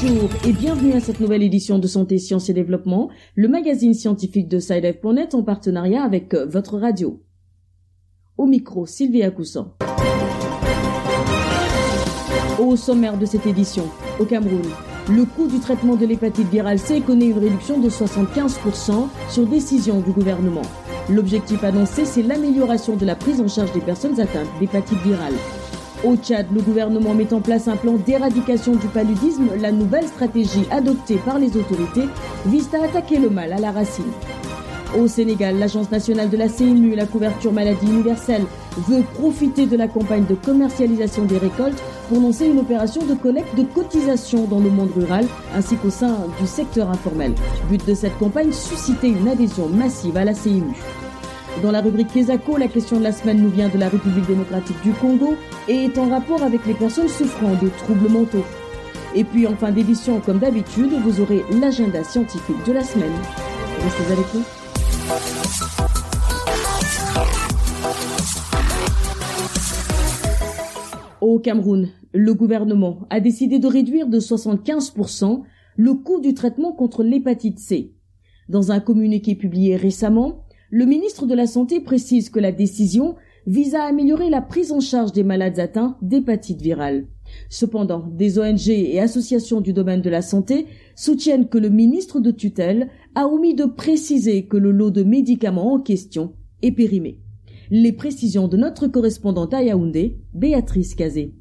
Bonjour et bienvenue à cette nouvelle édition de Santé, Sciences et Développement, le magazine scientifique de SciDev.net en partenariat avec votre radio. Au micro, Sylvie Akousan. Au sommaire de cette édition, au Cameroun, le coût du traitement de l'hépatite virale C connaît une réduction de 75% sur décision du gouvernement. L'objectif annoncé, c'est l'amélioration de la prise en charge des personnes atteintes d'hépatite virale. Au Tchad, le gouvernement met en place un plan d'éradication du paludisme. La nouvelle stratégie adoptée par les autorités vise à attaquer le mal à la racine. Au Sénégal, l'Agence nationale de la CMU, la couverture maladie universelle, veut profiter de la campagne de commercialisation des récoltes pour lancer une opération de collecte de cotisations dans le monde rural ainsi qu'au sein du secteur informel. But de cette campagne, susciter une adhésion massive à la CMU. Dans la rubrique Kesako, la question de la semaine nous vient de la République démocratique du Congo et est en rapport avec les personnes souffrant de troubles mentaux. Et puis en fin d'édition, comme d'habitude, vous aurez l'agenda scientifique de la semaine. Restez avec nous. Au Cameroun, le gouvernement a décidé de réduire de 75% le coût du traitement contre l'hépatite C. Dans un communiqué publié récemment, le ministre de la Santé précise que la décision vise à améliorer la prise en charge des malades atteints d'hépatite virale. Cependant, des ONG et associations du domaine de la santé soutiennent que le ministre de tutelle a omis de préciser que le lot de médicaments en question est périmé. Les précisions de notre correspondante à Yaoundé, Béatrice Cazé.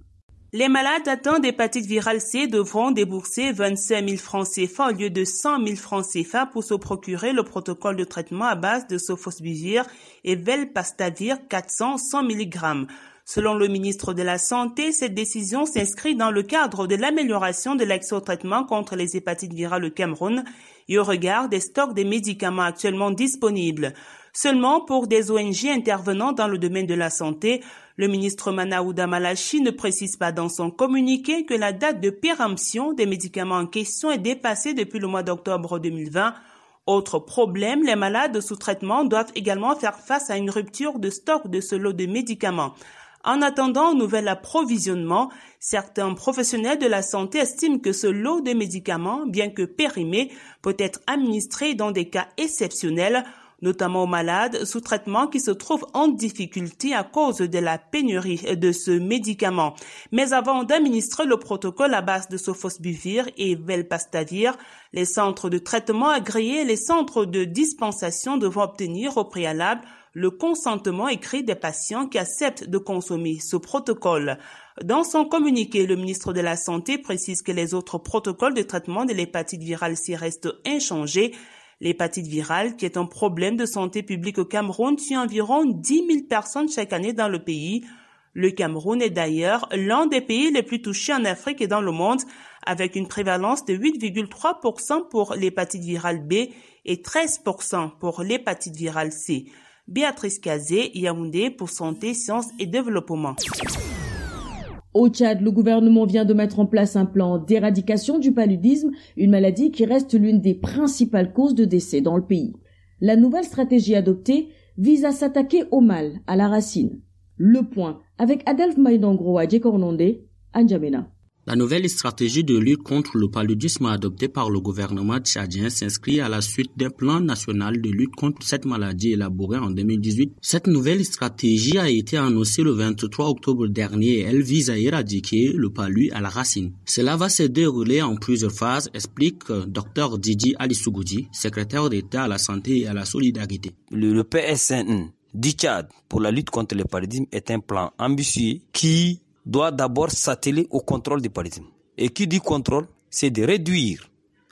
Les malades atteints d'hépatite virale C devront débourser 25 000 francs CFA au lieu de 100 000 francs CFA pour se procurer le protocole de traitement à base de sofosbuvir et velpastavir 400-100 mg. Selon le ministre de la Santé, cette décision s'inscrit dans le cadre de l'amélioration de l'accès au traitement contre les hépatites virales au Cameroun et au regard des stocks des médicaments actuellement disponibles. Seulement pour des ONG intervenant dans le domaine de la santé, le ministre Manaouda Malachi ne précise pas dans son communiqué que la date de péremption des médicaments en question est dépassée depuis le mois d'octobre 2020. Autre problème, les malades sous traitement doivent également faire face à une rupture de stock de ce lot de médicaments. En attendant un nouvel approvisionnement, certains professionnels de la santé estiment que ce lot de médicaments, bien que périmé, peut être administré dans des cas exceptionnels, notamment aux malades sous traitement qui se trouvent en difficulté à cause de la pénurie de ce médicament. Mais avant d'administrer le protocole à base de sofosbuvir et velpastavir, les centres de traitement agréés et les centres de dispensation devront obtenir au préalable le consentement écrit des patients qui acceptent de consommer ce protocole. Dans son communiqué, le ministre de la Santé précise que les autres protocoles de traitement de l'hépatite virale C restent inchangés. L'hépatite virale, qui est un problème de santé publique au Cameroun, tue environ 10 000 personnes chaque année dans le pays. Le Cameroun est d'ailleurs l'un des pays les plus touchés en Afrique et dans le monde, avec une prévalence de 8,3% pour l'hépatite virale B et 13% pour l'hépatite virale C. Béatrice Cazé, Yaoundé pour Santé, Sciences et Développement. Au Tchad, le gouvernement vient de mettre en place un plan d'éradication du paludisme, une maladie qui reste l'une des principales causes de décès dans le pays. La nouvelle stratégie adoptée vise à s'attaquer au mal, à la racine. Le point avec Adelph Maïdangro à Djekornondé, à N'Djamena. La nouvelle stratégie de lutte contre le paludisme adoptée par le gouvernement tchadien s'inscrit à la suite d'un plan national de lutte contre cette maladie élaboré en 2018. Cette nouvelle stratégie a été annoncée le 23 octobre dernier et elle vise à éradiquer le palu à la racine. Cela va se dérouler en plusieurs phases, explique Dr Didi Alisougoudi, secrétaire d'État à la santé et à la solidarité. Le PSN du Tchad pour la lutte contre le paludisme est un plan ambitieux qui doit d'abord s'atteler au contrôle du paludisme. Et qui dit contrôle, c'est de réduire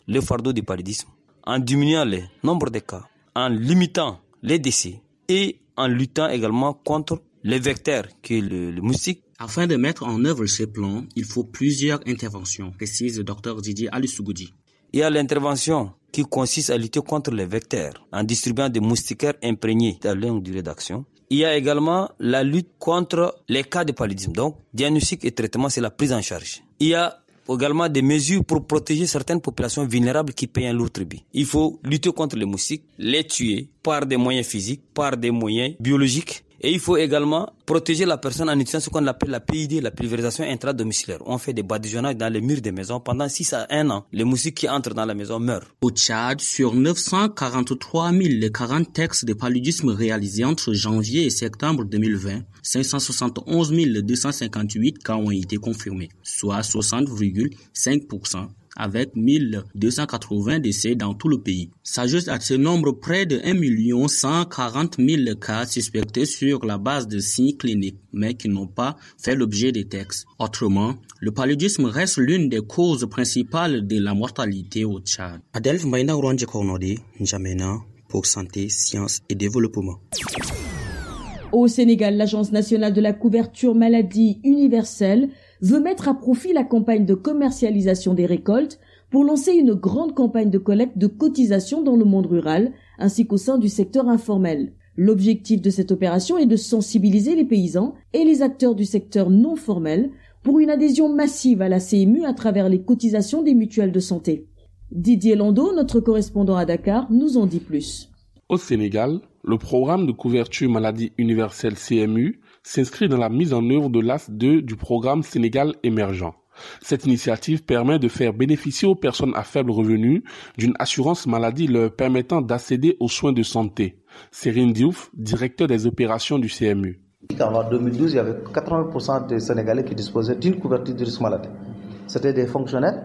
le fardeau du paludisme en diminuant le nombre de cas, en limitant les décès et en luttant également contre les vecteurs que le moustique. Afin de mettre en œuvre ce plan, il faut plusieurs interventions, précise le Dr Didier Alisougoudi. Il y a l'intervention qui consiste à lutter contre les vecteurs en distribuant des moustiquaires imprégnés à longue durée d'action. Il y a également la lutte contre les cas de paludisme. Donc, diagnostic et traitement, c'est la prise en charge. Il y a également des mesures pour protéger certaines populations vulnérables qui payent un lourd tribut. Il faut lutter contre les moustiques, les tuer par des moyens physiques, par des moyens biologiques Et il faut également protéger la personne en utilisant ce qu'on appelle la PID, la pulvérisation intradomiciliaire. On fait des badigeonnages dans les murs des maisons. Pendant 6 à 1 an, les moustiques qui entrent dans la maison meurent. Au Tchad, sur 943 040 tests de paludisme réalisés entre janvier et septembre 2020, 571 258 cas ont été confirmés, soit 60,5%. Avec 1280 décès dans tout le pays. S'ajoute à ce nombre près de 1 140 000 cas suspectés sur la base de signes cliniques, mais qui n'ont pas fait l'objet des tests. Autrement, le paludisme reste l'une des causes principales de la mortalité au Tchad. Adelph Mbaïna Ouronje Kornode, N'Djamena, pour Santé, Sciences et Développement. Au Sénégal, l'Agence nationale de la couverture maladie universelle veut mettre à profit la campagne de commercialisation des récoltes pour lancer une grande campagne de collecte de cotisations dans le monde rural, ainsi qu'au sein du secteur informel. L'objectif de cette opération est de sensibiliser les paysans et les acteurs du secteur non formel pour une adhésion massive à la CMU à travers les cotisations des mutuelles de santé. Didier Landau, notre correspondant à Dakar, nous en dit plus. Au Sénégal, le programme de couverture maladie universelle CMU s'inscrit dans la mise en œuvre de l'AS 2 du programme Sénégal émergent. Cette initiative permet de faire bénéficier aux personnes à faible revenu d'une assurance maladie leur permettant d'accéder aux soins de santé. Serine Diouf, directeur des opérations du CMU. En 2012, il y avait 80% des Sénégalais qui disposaient d'une couverture de risque maladie. C'était des fonctionnaires,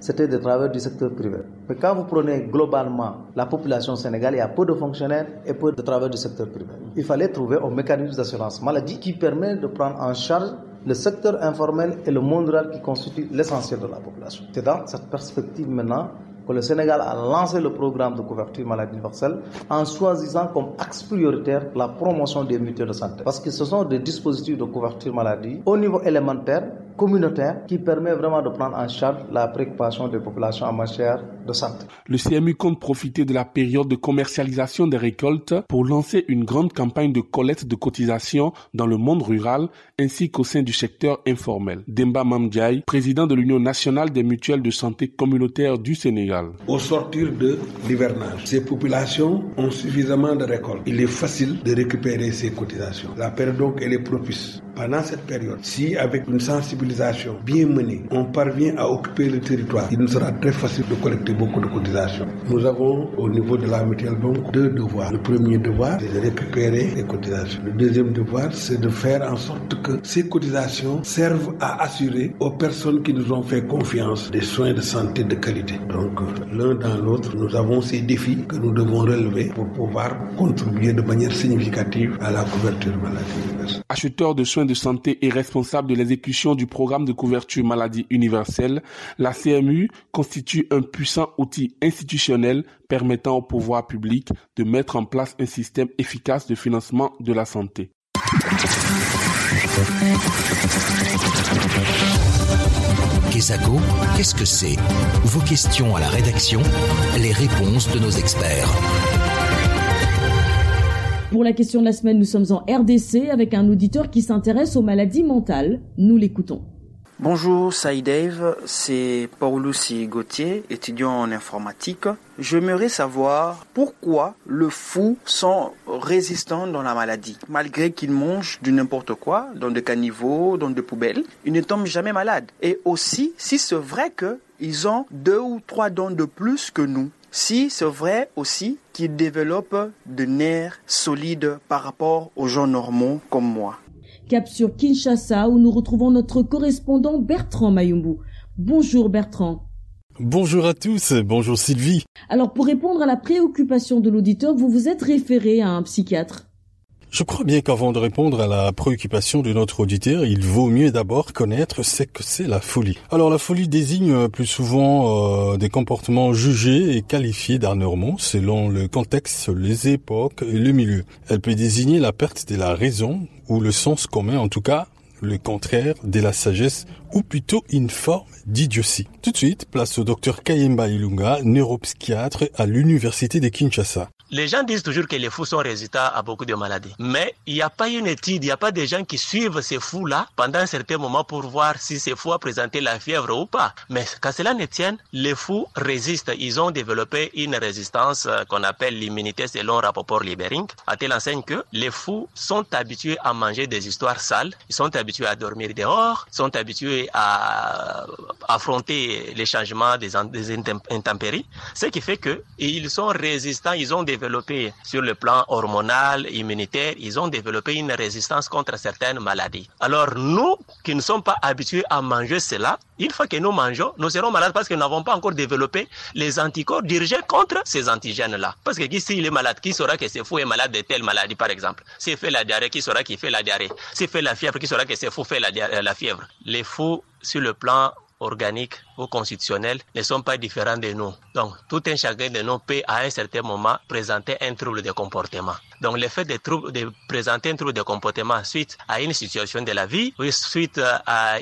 c'était des travailleurs du secteur privé. Mais quand vous prenez globalement la population sénégalaise, il y a peu de fonctionnaires et peu de travailleurs du secteur privé. Il fallait trouver un mécanisme d'assurance maladie qui permet de prendre en charge le secteur informel et le monde rural qui constituent l'essentiel de la population. C'est dans cette perspective maintenant que le Sénégal a lancé le programme de couverture maladie universelle en choisissant comme axe prioritaire la promotion des mutuelles de santé. Parce que ce sont des dispositifs de couverture maladie au niveau élémentaire, communautaire, qui permet vraiment de prendre en charge la préoccupation des populations en matière de santé. Le CMU compte profiter de la période de commercialisation des récoltes pour lancer une grande campagne de collecte de cotisations dans le monde rural ainsi qu'au sein du secteur informel. Demba Mamdiaye, président de l'Union nationale des mutuelles de santé communautaire du Sénégal. Au sortir de l'hivernage, ces populations ont suffisamment de récoltes. Il est facile de récupérer ces cotisations. La période donc elle est propice. Pendant cette période, si avec une sensibilisation bien menée, on parvient à occuper le territoire, il nous sera très facile de collecter beaucoup de cotisations. Nous avons au niveau de la mutuelle donc 2 devoirs. Le premier devoir, c'est de récupérer les cotisations. Le deuxième devoir, c'est de faire en sorte que ces cotisations servent à assurer aux personnes qui nous ont fait confiance des soins de santé de qualité. Donc, l'un dans l'autre, nous avons ces défis que nous devons relever pour pouvoir contribuer de manière significative à la couverture maladie universelle. Acheteur de soins de santé et responsable de l'exécution du programme de couverture maladie universelle, la CMU constitue un puissant outil institutionnel permettant au pouvoir public de mettre en place un système efficace de financement de la santé. Kesako, qu'est-ce que c'est? Vos questions à la rédaction, les réponses de nos experts. Pour la question de la semaine, nous sommes en RDC avec un auditeur qui s'intéresse aux maladies mentales. Nous l'écoutons. Bonjour Saïd-Dave, c'est Paulusi Gauthier, étudiant en informatique. J'aimerais savoir pourquoi les fous sont résistants dans la maladie. Malgré qu'ils mangent du n'importe quoi, dans des caniveaux, dans des poubelles, ils ne tombent jamais malades. Et aussi, si c'est vrai qu'ils ont 2 ou 3 dents de plus que nous. Si c'est vrai aussi qu'ils développent des nerfs solides par rapport aux gens normaux comme moi. Cap sur Kinshasa où nous retrouvons notre correspondant Bertrand Mayumbu. Bonjour Bertrand. Bonjour à tous, bonjour Sylvie. Alors pour répondre à la préoccupation de l'auditeur, vous vous êtes référé à un psychiatre. Je crois bien qu'avant de répondre à la préoccupation de notre auditeur, il vaut mieux d'abord connaître ce que c'est la folie. Alors la folie désigne plus souvent des comportements jugés et qualifiés d'anormaux selon le contexte, les époques et le milieu. Elle peut désigner la perte de la raison ou le sens commun, en tout cas le contraire de la sagesse ou plutôt une forme d'idiotie. Tout de suite, place au docteur Kayemba Ilunga, neuropsychiatre à l'université de Kinshasa. Les gens disent toujours que les fous sont résistants à beaucoup de maladies. Mais il n'y a pas une étude, il n'y a pas des gens qui suivent ces fous-là pendant un certain moment pour voir si ces fous ont présenté la fièvre ou pas. Mais qu'à cela ne tienne, les fous résistent. Ils ont développé une résistance qu'on appelle l'immunité selon Rapoport-Libering, à telle enseigne que les fous sont habitués à manger des histoires sales, ils sont habitués à dormir dehors, ils sont habitués à affronter les changements des intempéries, ce qui fait que ils sont résistants, ils ont développé sur le plan hormonal, immunitaire, ils ont développé une résistance contre certaines maladies. Alors nous, qui ne sommes pas habitués à manger cela, une fois que nous mangeons, nous serons malades parce que nous n'avons pas encore développé les anticorps dirigés contre ces antigènes-là. Parce que s'il est malade, qui saura que ce fou est malade de telle maladie, par exemple? S'il fait la diarrhée, qui saura qu'il fait la diarrhée? S'il fait la fièvre, qui saura que ce fou fait la fièvre? Les fous, sur le plan organiques ou constitutionnels ne sont pas différents de nous. Donc, tout un chacun de nous peut à un certain moment présenter un trouble de comportement. Donc, le fait de présenter un trouble de comportement suite à une situation de la vie ou suite à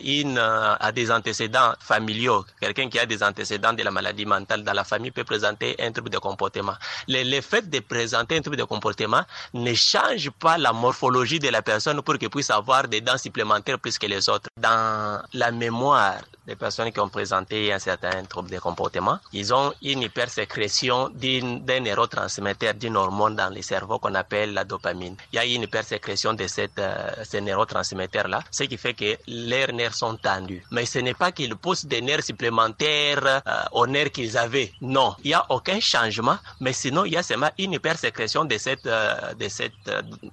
des antécédents familiaux, quelqu'un qui a des antécédents de la maladie mentale dans la famille peut présenter un trouble de comportement. Le fait de présenter un trouble de comportement ne change pas la morphologie de la personne pour qu'elle puisse avoir des dents supplémentaires plus que les autres. Dans la mémoire des personnes qui ont présenté un certain trouble de comportement, ils ont une hypersécrétion d'un neurotransmetteur, d'une hormone dans le cerveau qu'on appelle la dopamine. Il y a une hypersécrétion de ce neurotransmetteur-là, ce qui fait que leurs nerfs sont tendus. Mais ce n'est pas qu'ils poussent des nerfs supplémentaires aux nerfs qu'ils avaient. Non, il n'y a aucun changement, mais sinon il y a seulement une hypersécrétion de cette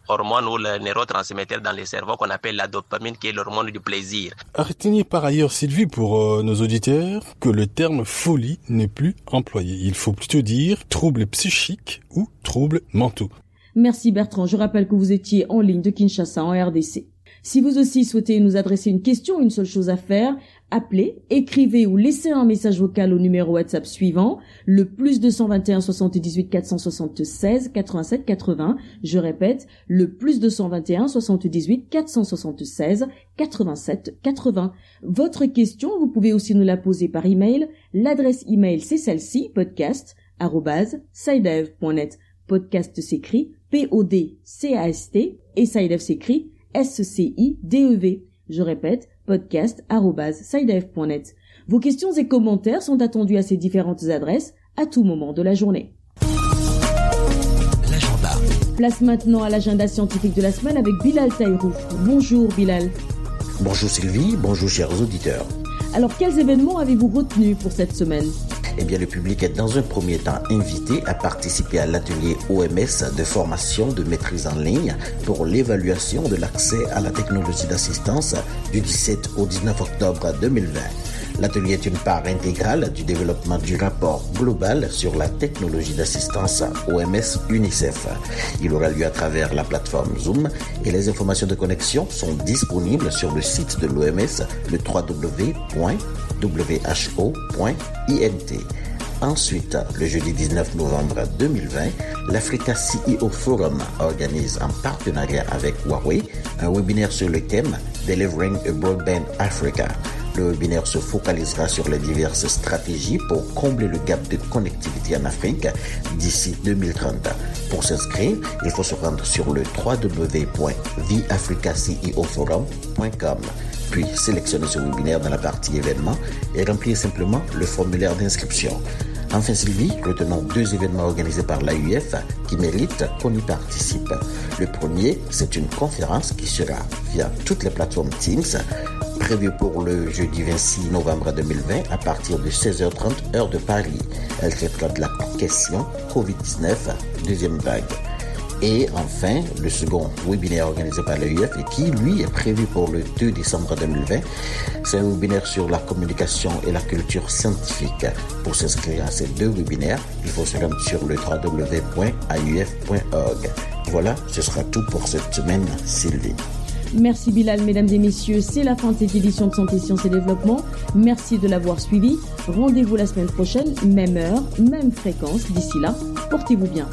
hormone ou le neurotransmetteur dans le cerveau qu'on appelle la dopamine, qui est l'hormone du plaisir. Retenez par ailleurs, Sylvie, pour nos auditeurs, que le terme folie n'est plus employé. Il faut plutôt dire troubles psychiques ou troubles mentaux. Merci Bertrand. Je rappelle que vous étiez en ligne de Kinshasa en RDC. Si vous aussi souhaitez nous adresser une question, une seule chose à faire, appelez, écrivez ou laissez un message vocal au numéro WhatsApp suivant, le +221 78 476 87 80. Je répète, le +221 78 476 87 80. Votre question, vous pouvez aussi nous la poser par email. L'adresse email, c'est celle-ci, podcast@sidev.net. Podcast s'écrit P-O-D-C-A-S-T et Sidev s'écrit S-C-I-D-E-V. Je répète, podcast@sidev.net. Vos questions et commentaires sont attendus à ces différentes adresses à tout moment de la journée. L'agenda. Place maintenant à l'agenda scientifique de la semaine avec Bilal Taïrou. Bonjour Bilal. Bonjour Sylvie, bonjour chers auditeurs. Alors quels événements avez-vous retenus pour cette semaine ? Eh bien, le public est dans un premier temps invité à participer à l'atelier OMS de formation de maîtrise en ligne pour l'évaluation de l'accès à la technologie d'assistance du 17 au 19 octobre 2020. L'atelier est une part intégrale du développement du rapport global sur la technologie d'assistance OMS-UNICEF. Il aura lieu à travers la plateforme Zoom et les informations de connexion sont disponibles sur le site de l'OMS, le www.who.int. Ensuite, le jeudi 19 novembre 2020, l'Africa CEO Forum organise en partenariat avec Huawei un webinaire sur le thème Delivering a Broadband Africa. Le webinaire se focalisera sur les diverses stratégies pour combler le gap de connectivité en Afrique d'ici 2030. Pour s'inscrire, il faut se rendre sur le www.theafricaceoforum.com. Puis sélectionner ce webinaire dans la partie événements et remplir simplement le formulaire d'inscription. Enfin Sylvie, retenons 2 événements organisés par l'AUF qui méritent qu'on y participe. Le premier, c'est une conférence qui sera via toutes les plateformes Teams, prévue pour le jeudi 26 novembre 2020 à partir de 16h30 heure de Paris. Elle traitera de la question Covid-19, deuxième vague. Et enfin, le second webinaire organisé par l'AUF et qui, lui, est prévu pour le 2 décembre 2020. C'est un webinaire sur la communication et la culture scientifique. Pour s'inscrire à ces 2 webinaires, il faut se rendre sur le www.auf.org. Voilà, ce sera tout pour cette semaine, Sylvie. Merci Bilal, mesdames et messieurs, c'est la fin de cette édition de Santé, Sciences et Développement. Merci de l'avoir suivi. Rendez-vous la semaine prochaine, même heure, même fréquence. D'ici là, portez-vous bien.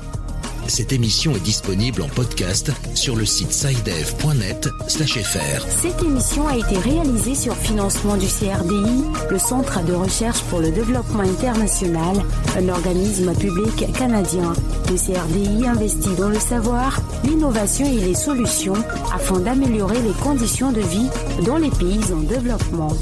Cette émission est disponible en podcast sur le site sidev.net/fr. Cette émission a été réalisée sur financement du CRDI, le Centre de recherche pour le développement international, un organisme public canadien. Le CRDI investit dans le savoir, l'innovation et les solutions afin d'améliorer les conditions de vie dans les pays en développement.